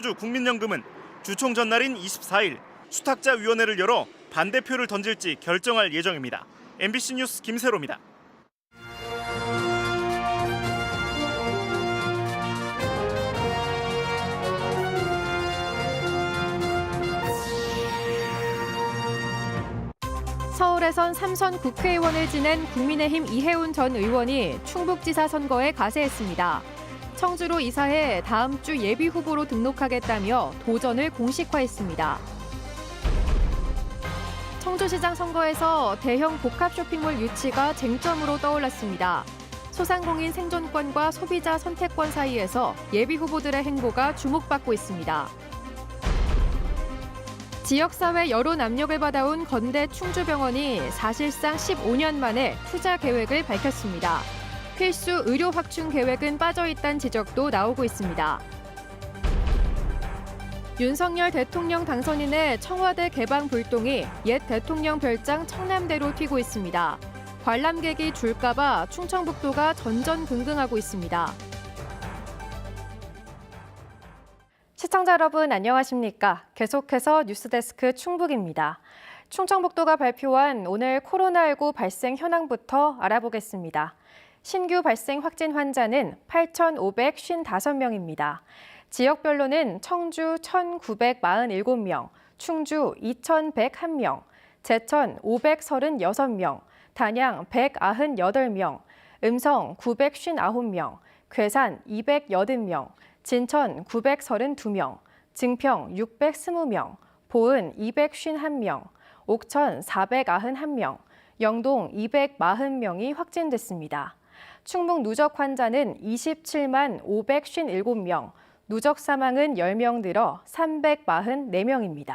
청주 국민연금은 주총 전날인 24일 수탁자위원회를 열어 반대표를 던질지 결정할 예정입니다. MBC 뉴스 김세로입니다. 서울에선 3선 국회의원을 지낸 국민의힘 이해운 전 의원이 충북지사 선거에 가세했습니다. 청주로 이사해 다음 주 예비 후보로 등록하겠다며 도전을 공식화했습니다. 청주시장 선거에서 대형 복합 쇼핑몰 유치가 쟁점으로 떠올랐습니다. 소상공인 생존권과 소비자 선택권 사이에서 예비 후보들의 행보가 주목받고 있습니다. 지역사회 여론 압력을 받아온 건대 충주병원이 사실상 15년 만에 투자 계획을 밝혔습니다. 필수 의료 확충 계획은 빠져있다는 지적도 나오고 있습니다. 윤석열 대통령 당선인의 청와대 개방 불똥이 옛 대통령 별장 청남대로 튀고 있습니다. 관람객이 줄까 봐 충청북도가 전전긍긍하고 있습니다. 시청자 여러분 안녕하십니까? 계속해서 뉴스데스크 충북입니다. 충청북도가 발표한 오늘 코로나19 발생 현황부터 알아보겠습니다. 신규 발생 확진 환자는 8,555명입니다. 지역별로는 청주 1,947명, 충주 2,101명, 제천 536명, 단양 198명, 음성 959명, 괴산 280명, 진천 932명, 증평 620명, 보은 251명, 옥천 491명, 영동 240명이 확진됐습니다. 충북 누적 환자는 27만 557명, 누적 사망은 10명 늘어 344명입니다.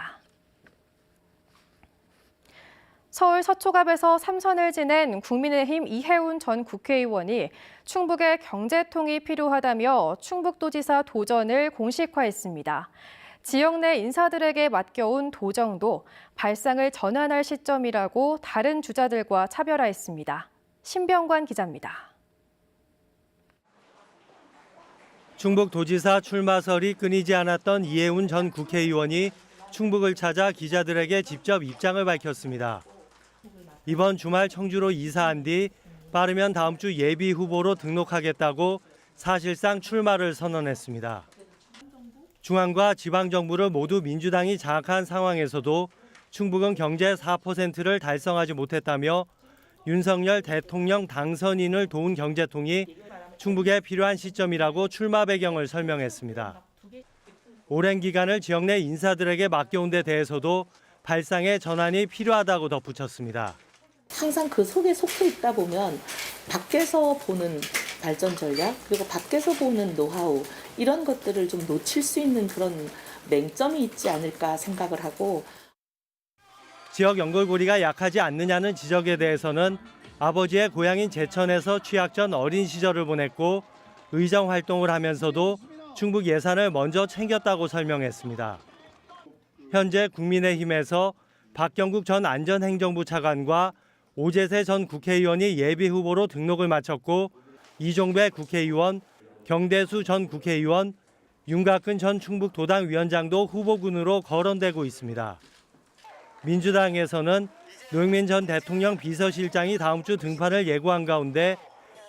서울 서초갑에서 3선을 지낸 국민의힘 이해운 전 국회의원이 충북의 경제통이 필요하다며 충북도지사 도전을 공식화했습니다. 지역 내 인사들에게 맡겨온 도정도 발상을 전환할 시점이라고 다른 주자들과 차별화했습니다. 신병관 기자입니다. 충북도지사 출마설이 끊이지 않았던 이해운 전 국회의원이 충북을 찾아 기자들에게 직접 입장을 밝혔습니다. 이번 주말 청주로 이사한 뒤 빠르면 다음 주 예비 후보로 등록하겠다고 사실상 출마를 선언했습니다. 중앙과 지방정부를 모두 민주당이 장악한 상황에서도 충북은 경제 4%를 달성하지 못했다며 윤석열 대통령 당선인을 도운 경제통이 충북에 필요한 시점이라고 출마 배경을 설명했습니다. 오랜 기간을 지역 내 인사들에게 맡겨온 데 대해서도 발상의 전환이 필요하다고 덧붙였습니다. 항상 그 속에 속해 있다 보면 밖에서 보는 발전 전략 그리고 밖에서 보는 노하우 이런 것들을 좀 놓칠 수 있는 그런 맹점이 있지 않을까 생각을 하고 지역 연결고리가 약하지 않느냐는 지적에 대해서는 아버지의 고향인 제천에서 취학 전 어린 시절을 보냈고 의정 활동을 하면서도 충북 예산을 먼저 챙겼다고 설명했습니다. 현재 국민의힘에서 박경국 전 안전행정부 차관과 오재세 전 국회의원이 예비 후보로 등록을 마쳤고 이종배 국회의원, 경대수 전 국회의원, 윤곽근 전 충북도당위원장도 후보군으로 거론되고 있습니다. 민주당에서는 노영민 전 대통령 비서실장이 다음 주 등판을 예고한 가운데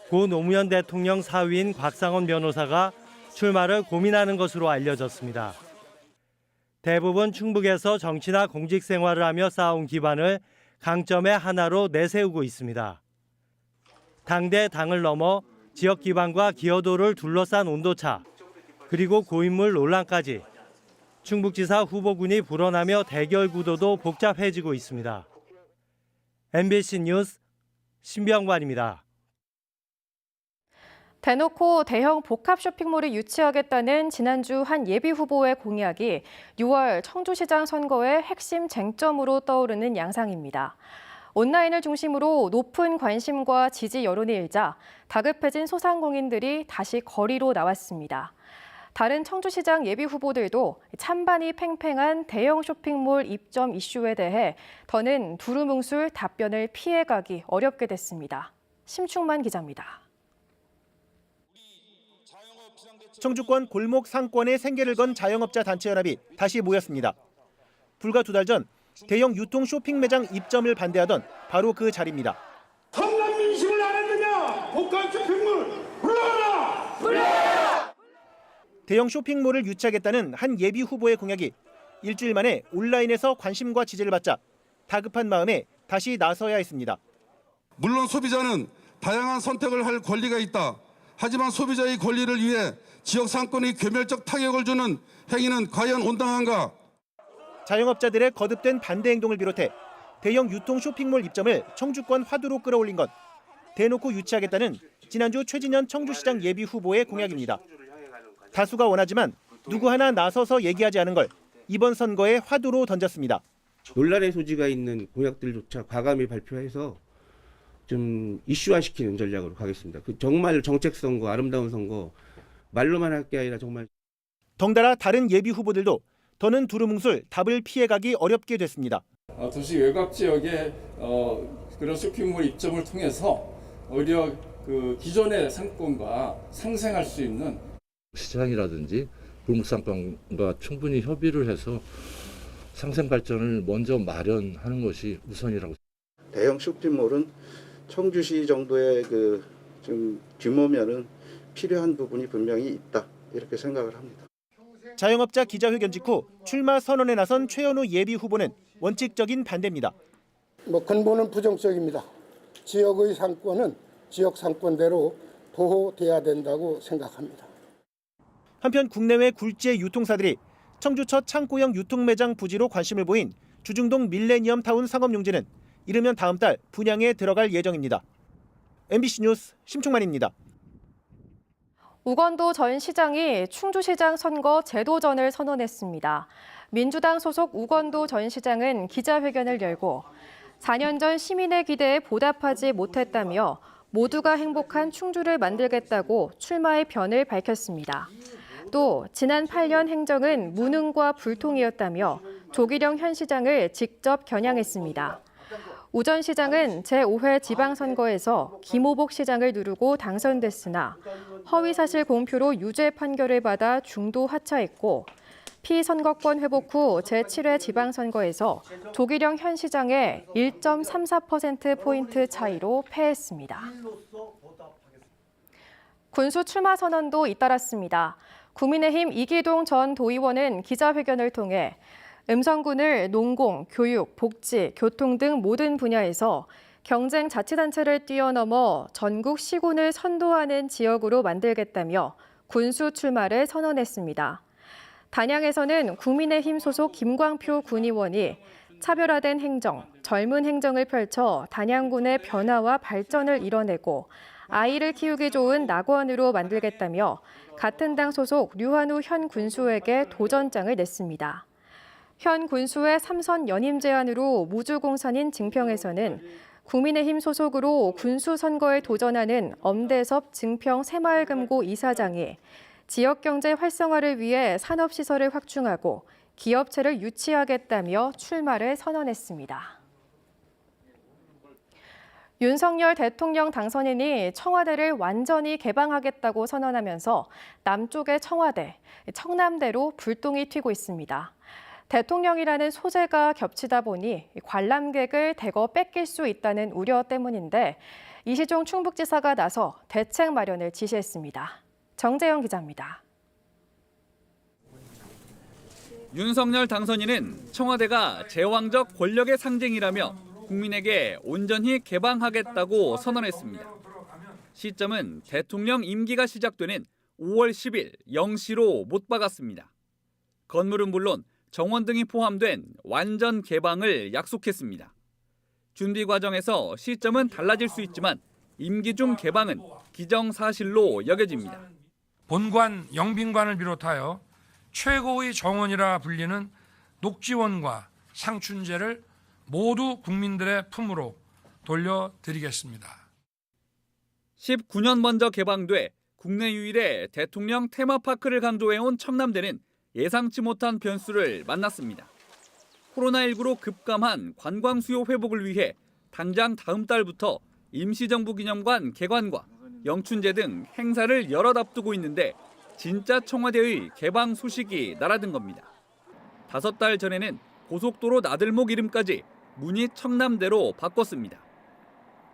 고 노무현 대통령 사위인 곽상원 변호사가 출마를 고민하는 것으로 알려졌습니다. 대부분 충북에서 정치나 공직 생활을 하며 쌓아온 기반을 강점의 하나로 내세우고 있습니다. 당대 당을 넘어 지역 기반과 기여도를 둘러싼 온도차, 그리고 고인물 논란까지 충북지사 후보군이 불어나며 대결 구도도 복잡해지고 있습니다. MBC 뉴스 신병관입니다. 대놓고 대형 복합 쇼핑몰을 유치하겠다는 지난주 한 예비 후보의 공약이 6월 청주시장 선거의 핵심 쟁점으로 떠오르는 양상입니다. 온라인을 중심으로 높은 관심과 지지 여론이 일자 다급해진 소상공인들이 다시 거리로 나왔습니다. 다른 청주시장 예비 후보들도 찬반이 팽팽한 대형 쇼핑몰 입점 이슈에 대해 더는 두루뭉술 답변을 피해가기 어렵게 됐습니다. 심충만 기자입니다. 청주권 골목 상권에 생계를 건 자영업자 단체연합이 다시 모였습니다. 불과 2달 전 대형 유통 쇼핑 매장 입점을 반대하던 바로 그 자리입니다. 성남 민심을 알았느냐? 복합 쇼핑몰 불러라! 불러라! 대형 쇼핑몰을 유치하겠다는 한 예비 후보의 공약이 일주일 만에 온라인에서 관심과 지지를 받자 다급한 마음에 다시 나서야 했습니다. 물론 소비자는 다양한 선택을 할 권리가 있다. 하지만 소비자의 권리를 위해 지역 상권의 괴멸적 타격을 주는 행위는 과연 온당한가? 자영업자들의 거듭된 반대 행동을 비롯해 대형 유통 쇼핑몰 입점을 청주권 화두로 끌어올린 건 대놓고 유치하겠다는 지난주 최진현 청주시장 예비 후보의 공약입니다. 다수가 원하지만 누구 하나 나서서 얘기하지 않은 걸 이번 선거에 화두로 던졌습니다. 논란의 소지가 있는 공약들조차 과감히 발표해서 좀 이슈화시키는 전략으로 가겠습니다. 그 정말 정책 선거, 아름다운 선거 말로만 할 게 아니라 정말. 덩달아 다른 예비 후보들도 더는 두루뭉술 답을 피해가기 어렵게 됐습니다. 도시 외곽 지역에 그런 쇼핑몰 입점을 통해서 오히려 그 기존의 상권과 상생할 수 있는 시장이라든지 골목상권과 충분히 협의를 해서 상생 발전을 먼저 마련하는 것이 우선이라고. 대형 쇼핑몰은 청주시 정도의 좀 규모면은 필요한 부분이 분명히 있다 이렇게 생각을 합니다. 자영업자 기자회견 직후 출마 선언에 나선 최현우 예비 후보는 원칙적인 반대입니다. 근본은 부정적입니다. 지역의 상권은 지역 상권대로 보호돼야 된다고 생각합니다. 한편 국내외 굴지의 유통사들이 청주 첫 창고형 유통매장 부지로 관심을 보인 주중동 밀레니엄 타운 상업용지는 이르면 다음 달 분양에 들어갈 예정입니다. MBC 뉴스 심충만입니다. 우건도 전 시장이 충주시장 선거 재도전을 선언했습니다. 민주당 소속 우건도 전 시장은 기자회견을 열고 4년 전 시민의 기대에 보답하지 못했다며 모두가 행복한 충주를 만들겠다고 출마의 변을 밝혔습니다. 또 지난 8년 행정은 무능과 불통이었다며 조기령 현 시장을 직접 겨냥했습니다. 우 전 시장은 제5회 지방선거에서 김오복 시장을 누르고 당선됐으나 허위사실 공표로 유죄 판결을 받아 중도 하차했고 피선거권 회복 후 제7회 지방선거에서 조기령 현 시장의 1.34%포인트 차이로 패했습니다. 군수 출마 선언도 잇따랐습니다. 국민의힘 이기동 전 도의원은 기자회견을 통해 음성군을 농공, 교육, 복지, 교통 등 모든 분야에서 경쟁 자치단체를 뛰어넘어 전국 시군을 선도하는 지역으로 만들겠다며 군수 출마를 선언했습니다. 단양에서는 국민의힘 소속 김광표 군의원이 차별화된 행정, 젊은 행정을 펼쳐 단양군의 변화와 발전을 이뤄내고 아이를 키우기 좋은 낙원으로 만들겠다며 같은 당 소속 류한우 현 군수에게 도전장을 냈습니다. 현 군수의 3선 연임 제안으로 무주공산인 증평에서는 국민의힘 소속으로 군수 선거에 도전하는 엄대섭 증평 새마을금고 이사장이 지역경제 활성화를 위해 산업시설을 확충하고 기업체를 유치하겠다며 출마를 선언했습니다. 윤석열 대통령 당선인이 청와대를 완전히 개방하겠다고 선언하면서 남쪽의 청와대, 청남대로 불똥이 튀고 있습니다. 대통령이라는 소재가 겹치다 보니 관람객을 대거 뺏길 수 있다는 우려 때문인데 이시종 충북지사가 나서 대책 마련을 지시했습니다. 정재영 기자입니다. 윤석열 당선인은 청와대가 제왕적 권력의 상징이라며 국민에게 온전히 개방하겠다고 선언했습니다. 시점은 대통령 임기가 시작되는 5월 10일 0시로 못 박았습니다. 건물은 물론 정원 등이 포함된 완전 개방을 약속했습니다. 준비 과정에서 시점은 달라질 수 있지만 임기 중 개방은 기정사실로 여겨집니다. 본관, 영빈관을 비롯하여 최고의 정원이라 불리는 녹지원과 상춘제를 모두 국민들의 품으로 돌려드리겠습니다. 19년 먼저 개방돼 국내 유일의 대통령 테마파크를 강조해온 청남대는 예상치 못한 변수를 만났습니다. 코로나19로 급감한 관광 수요 회복을 위해 당장 다음 달부터 임시정부 기념관 개관과 영춘제 등 행사를 여럿 앞두고 있는데 진짜 청와대의 개방 소식이 날아든 겁니다. 5달 전에는 고속도로 나들목 이름까지 문이 청남대로 바꿨습니다.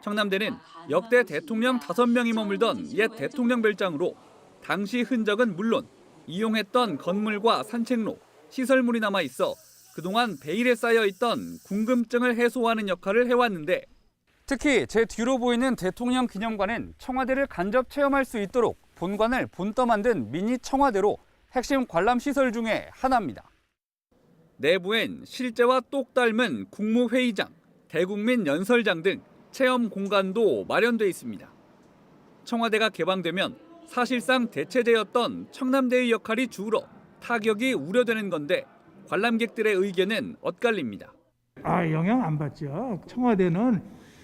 청남대는 역대 대통령 5명이 머물던 옛 대통령 별장으로 당시 흔적은 물론 이용했던 건물과 산책로, 시설물이 남아있어 그동안 베일에 쌓여있던 궁금증을 해소하는 역할을 해왔는데 특히 제 뒤로 보이는 대통령 기념관은 청와대를 간접 체험할 수 있도록 본관을 본떠 만든 미니 청와대로 핵심 관람 시설 중에 하나입니다. 내부엔 실제와 똑 닮은 국무회의장, 대국민 연설장 등 체험 공간도 마련돼 있습니다. 청와대가 개방되면 사실상 대체제였던 청남대의 역할이 줄어 타격이 우려되는 건데 관람객들의 의견은 엇갈립니다. 영향 안 받죠. 청와대는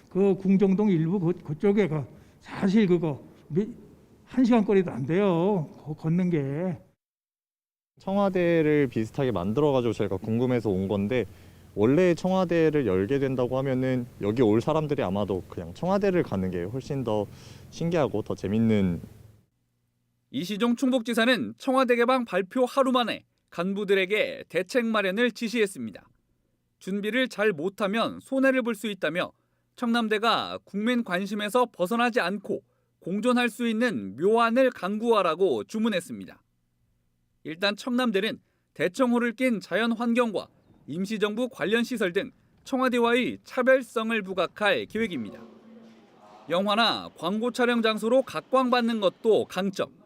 그 궁정동 일부 그쪽에 사실 그거 1시간 거리도 안 돼요. 걷는 게. 청와대를 비슷하게 만들어가지고 저희가 궁금해서 온 건데 원래 청와대를 열게 된다고 하면은 여기 올 사람들이 아마도 그냥 청와대를 가는 게 훨씬 더 신기하고 더 재밌는. 이시종 충북지사는 청와대 개방 발표 하루 만에 간부들에게 대책 마련을 지시했습니다. 준비를 잘 못하면 손해를 볼 수 있다며 청남대가 국민 관심에서 벗어나지 않고 공존할 수 있는 묘안을 강구하라고 주문했습니다. 일단 청남대는 대청호를 낀 자연환경과 임시정부 관련 시설 등 청와대와의 차별성을 부각할 계획입니다. 영화나 광고 촬영 장소로 각광받는 것도 강점.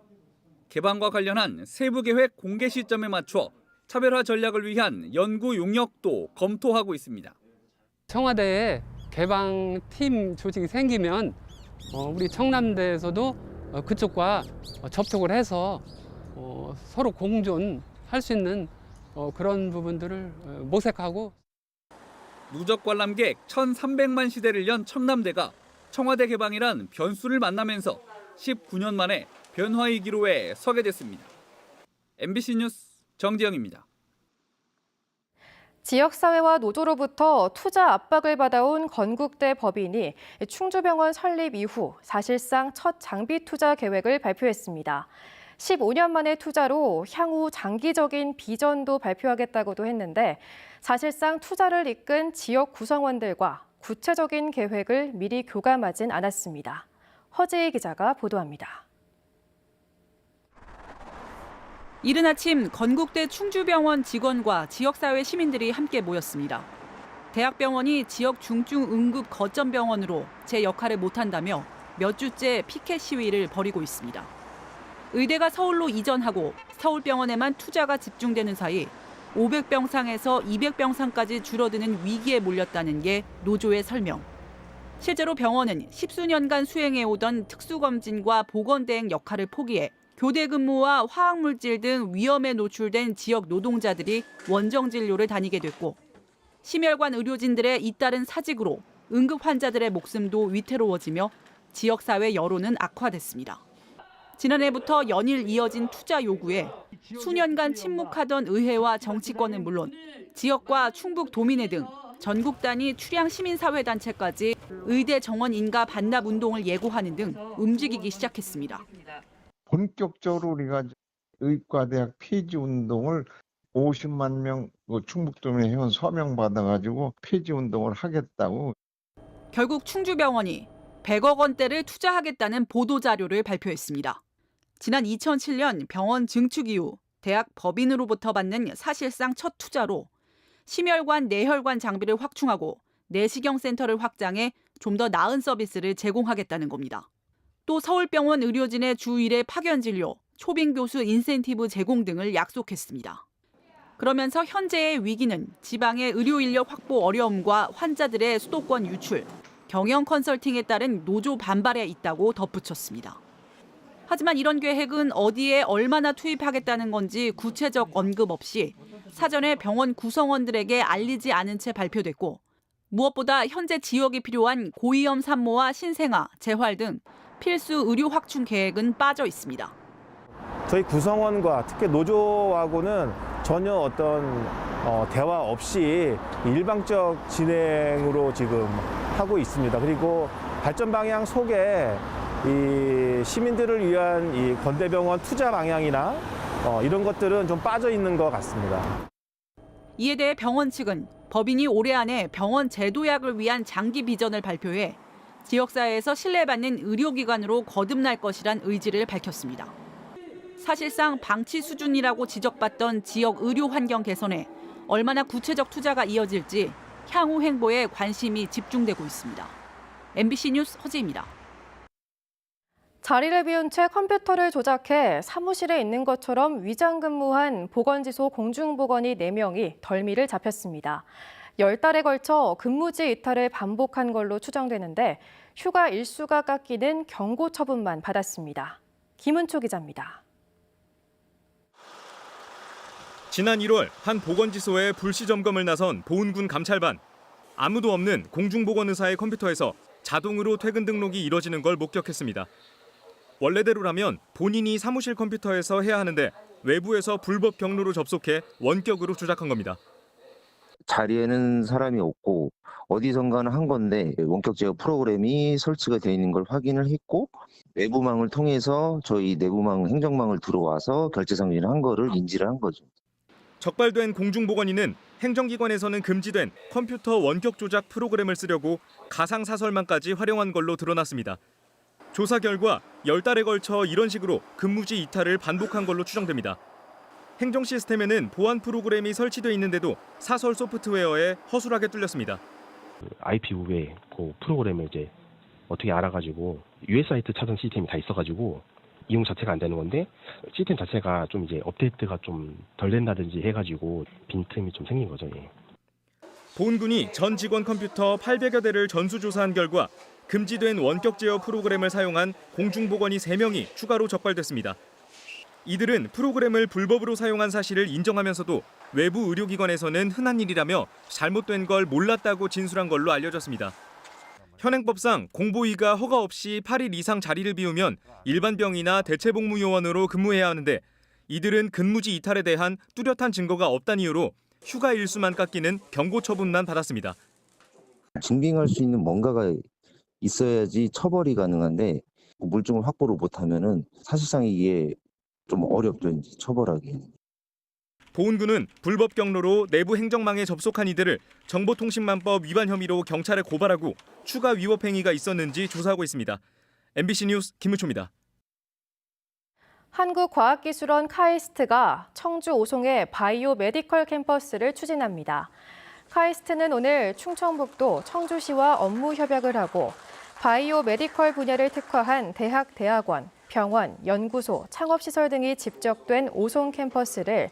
개방과 관련한 세부 계획 공개 시점에 맞춰 차별화 전략을 위한 연구 용역도 검토하고 있습니다. 청와대에 개방팀 조직이 생기면 우리 청남대에서도 그쪽과 접촉을 해서 서로 공존할 수 있는 그런 부분들을 모색하고. 누적 관람객 1,300만 시대를 연 청남대가 청와대 개방이란 변수를 만나면서 19년 만에 변화의 기로에 서게 됐습니다. MBC 뉴스 정지영입니다. 지역사회와 노조로부터 투자 압박을 받아온 건국대 법인이 충주병원 설립 이후 사실상 첫 장비 투자 계획을 발표했습니다. 15년 만의 투자로 향후 장기적인 비전도 발표하겠다고도 했는데 사실상 투자를 이끈 지역 구성원들과 구체적인 계획을 미리 교감하진 않았습니다. 허재희 기자가 보도합니다. 이른 아침 건국대 충주병원 직원과 지역사회 시민들이 함께 모였습니다. 대학병원이 지역 중증 응급 거점 병원으로 제 역할을 못한다며 몇 주째 피켓 시위를 벌이고 있습니다. 의대가 서울로 이전하고 서울병원에만 투자가 집중되는 사이 500병상에서 200병상까지 줄어드는 위기에 몰렸다는 게 노조의 설명. 실제로 병원은 10수년간 수행해오던 특수검진과 보건대행 역할을 포기해 교대 근무와 화학물질 등 위험에 노출된 지역 노동자들이 원정진료를 다니게 됐고 심혈관 의료진들의 잇따른 사직으로 응급 환자들의 목숨도 위태로워지며 지역사회 여론은 악화됐습니다. 지난해부터 연일 이어진 투자 요구에 수년간 침묵하던 의회와 정치권은 물론 지역과 충북도민회 등 전국 단위 출향 시민사회단체까지 의대 정원 인가 반납 운동을 예고하는 등 움직이기 시작했습니다. 본격적으로 우리가 의과대학 폐지 운동을 50만 명 충북도민회 회원 서명 받아가지고 폐지 운동을 하겠다고. 결국 충주병원이 100억 원대를 투자하겠다는 보도자료를 발표했습니다. 지난 2007년 병원 증축 이후 대학 법인으로부터 받는 사실상 첫 투자로 심혈관, 뇌혈관 장비를 확충하고 내시경 센터를 확장해 좀 더 나은 서비스를 제공하겠다는 겁니다. 또 서울병원 의료진의 주 1회 파견 진료, 초빙 교수 인센티브 제공 등을 약속했습니다. 그러면서 현재의 위기는 지방의 의료 인력 확보 어려움과 환자들의 수도권 유출, 경영 컨설팅에 따른 노조 반발에 있다고 덧붙였습니다. 하지만 이런 계획은 어디에 얼마나 투입하겠다는 건지 구체적 언급 없이 사전에 병원 구성원들에게 알리지 않은 채 발표됐고 무엇보다 현재 지역이 필요한 고위험 산모와 신생아, 재활 등 필수 의료 확충 계획은 빠져 있습니다. 저희 구성원과 특히 노조하고는 전혀 어떤 대화 없이 일방적 진행으로 지금 하고 있습니다. 그리고 발전 방향 속에 이 시민들을 위한 이 건대병원 투자 방향이나 이런 것들은 좀 빠져 있는 것 같습니다. 이에 대해 병원 측은 법인이 올해 안에 병원 재도약을 위한 장기 비전을 발표해 지역사회에서 신뢰받는 의료기관으로 거듭날 것이란 의지를 밝혔습니다. 사실상 방치 수준이라고 지적받던 지역 의료 환경 개선에 얼마나 구체적 투자가 이어질지 향후 행보에 관심이 집중되고 있습니다. MBC 뉴스 허지입니다. 자리를 비운 채 컴퓨터를 조작해 사무실에 있는 것처럼 위장 근무한 보건지소 공중보건의 4명이 덜미를 잡혔습니다. 10달에 걸쳐 근무지 이탈을 반복한 걸로 추정되는데 휴가 일수가 깎이는 경고 처분만 받았습니다. 김은초 기자입니다. 지난 1월 한 보건지소에 불시 점검을 나선 보은군 감찰반. 아무도 없는 공중보건의사의 컴퓨터에서 자동으로 퇴근 등록이 이뤄지는 걸 목격했습니다. 원래대로라면 본인이 사무실 컴퓨터에서 해야 하는데 외부에서 불법 경로로 접속해 원격으로 조작한 겁니다. 자리에는 사람이 없고 어디선가는 한 건데 원격 제어 프로그램이 설치가 되어 있는 걸 확인을 했고 외부망을 통해서 저희 내부망 행정망을 들어와서 결제 상진을 한 거를 인지를 한 거죠. 적발된 공중보건의는 행정기관에서는 금지된 컴퓨터 원격 조작 프로그램을 쓰려고 가상사설망까지 활용한 걸로 드러났습니다. 조사 결과 10달에 걸쳐 이런 식으로 근무지 이탈을 반복한 걸로 추정됩니다. 행정 시스템에는 보안 프로그램이 설치돼 있는데도 사설 소프트웨어에 허술하게 뚫렸습니다. IP 우회 그 프로그램을 이제 어떻게 알아가지고 US 사이트 차단 시스템이 다 있어가지고 이용 자체가 안 되는 건데 시스템 자체가 좀 이제 업데이트가 좀 덜 된다든지 해가지고 빈틈이 좀 생긴 거죠. 예. 보은군이 전 직원 컴퓨터 800여 대를 전수조사한 결과 금지된 원격 제어 프로그램을 사용한 공중보건의 3명이 추가로 적발됐습니다. 이들은 프로그램을 불법으로 사용한 사실을 인정하면서도 외부 의료기관에서는 흔한 일이라며 잘못된 걸 몰랐다고 진술한 걸로 알려졌습니다. 현행법상 공보위가 허가 없이 8일 이상 자리를 비우면 일반 병이나 대체복무요원으로 근무해야 하는데 이들은 근무지 이탈에 대한 뚜렷한 증거가 없다는 이유로 휴가 일수만 깎이는 경고 처분만 받았습니다. 증빙할 수 있는 뭔가가 있어야지 처벌이 가능한데 물증을 확보를 못하면은 사실상 이게 좀 어렵죠, 이제 처벌하기. 보은군은 불법 경로로 내부 행정망에 접속한 이들을 정보통신망법 위반 혐의로 경찰에 고발하고 추가 위법 행위가 있었는지 조사하고 있습니다. MBC 뉴스 김은초입니다. 한국과학기술원 카이스트가 청주 오송의 바이오 메디컬 캠퍼스를 추진합니다. 카이스트는 오늘 충청북도 청주시와 업무 협약을 하고 바이오 메디컬 분야를 특화한 대학, 대학원, 병원, 연구소, 창업시설 등이 집적된 오송 캠퍼스를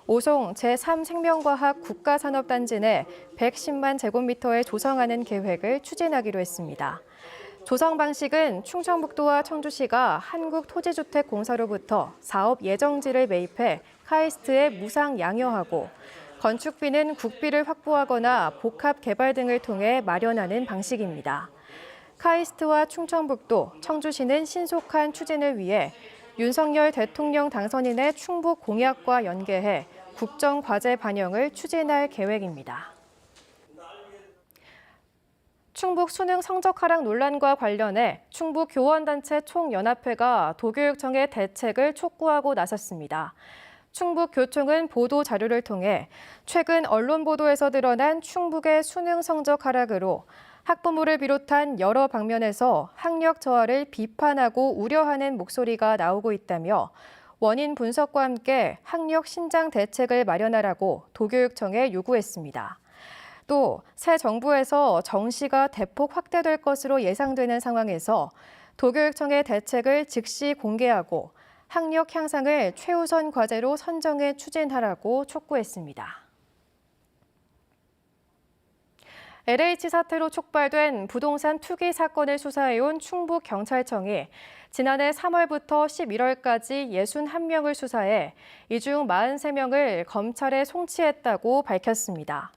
오송 제3생명과학 국가산업단지 내 110만 제곱미터에 조성하는 계획을 추진하기로 했습니다. 조성 방식은 충청북도와 청주시가 한국토지주택공사로부터 사업 예정지를 매입해 카이스트에 무상 양여하고 건축비는 국비를 확보하거나 복합 개발 등을 통해 마련하는 방식입니다. 카이스트와 충청북도, 청주시는 신속한 추진을 위해 윤석열 대통령 당선인의 충북 공약과 연계해 국정과제 반영을 추진할 계획입니다. 충북 수능 성적 하락 논란과 관련해 충북 교원단체 총연합회가 도교육청의 대책을 촉구하고 나섰습니다. 충북교총은 보도 자료를 통해 최근 언론 보도에서 드러난 충북의 수능 성적 하락으로 학부모를 비롯한 여러 방면에서 학력 저하를 비판하고 우려하는 목소리가 나오고 있다며 원인 분석과 함께 학력 신장 대책을 마련하라고 도교육청에 요구했습니다. 또 새 정부에서 정시가 대폭 확대될 것으로 예상되는 상황에서 도교육청의 대책을 즉시 공개하고 학력 향상을 최우선 과제로 선정해 추진하라고 촉구했습니다. LH 사태로 촉발된 부동산 투기 사건을 수사해온 충북경찰청이 지난해 3월부터 11월까지 61명을 수사해 이 중 43명을 검찰에 송치했다고 밝혔습니다.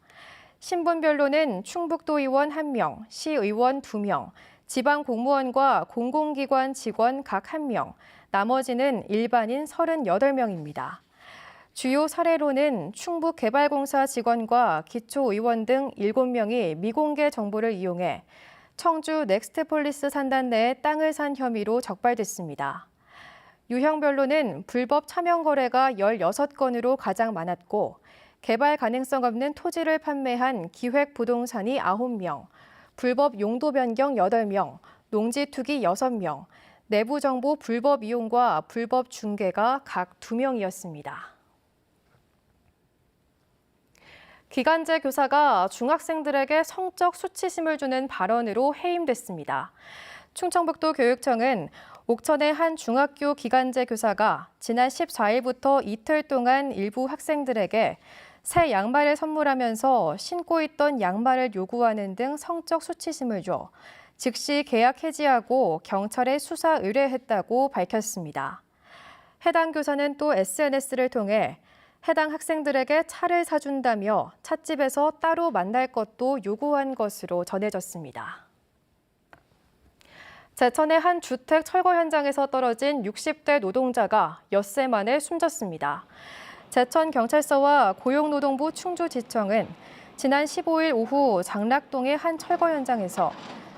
신분별로는 충북도의원 1명, 시의원 2명, 지방공무원과 공공기관 직원 각 1명, 나머지는 일반인 38명입니다. 주요 사례로는 충북개발공사 직원과 기초의원 등 7명이 미공개 정보를 이용해 청주 넥스트폴리스 산단 내에 땅을 산 혐의로 적발됐습니다. 유형별로는 불법 차명 거래가 16건으로 가장 많았고 개발 가능성 없는 토지를 판매한 기획 부동산이 9명, 불법 용도 변경 8명, 농지 투기 6명, 내부 정보 불법 이용과 불법 중개가 각 2명이었습니다. 기간제 교사가 중학생들에게 성적 수치심을 주는 발언으로 해임됐습니다. 충청북도 교육청은 옥천의 한 중학교 기간제 교사가 지난 14일부터 이틀 동안 일부 학생들에게 새 양말을 선물하면서 신고 있던 양말을 요구하는 등 성적 수치심을 줘 즉시 계약 해지하고 경찰에 수사 의뢰했다고 밝혔습니다. 해당 교사는 또 SNS를 통해 해당 학생들에게 차를 사준다며 찻집에서 따로 만날 것도 요구한 것으로 전해졌습니다. 제천의 한 주택 철거 현장에서 떨어진 60대 노동자가 엿새 만에 숨졌습니다. 제천경찰서와 고용노동부 충주지청은 지난 15일 오후 장락동의 한 철거 현장에서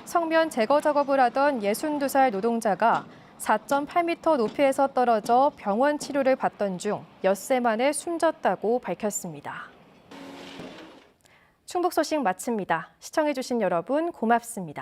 성면 제거 작업을 하던 62살 노동자가 4.8m 높이에서 떨어져 병원 치료를 받던 중 엿새 만에 숨졌다고 밝혔습니다. 충북 소식 마칩니다. 시청해주신 여러분 고맙습니다.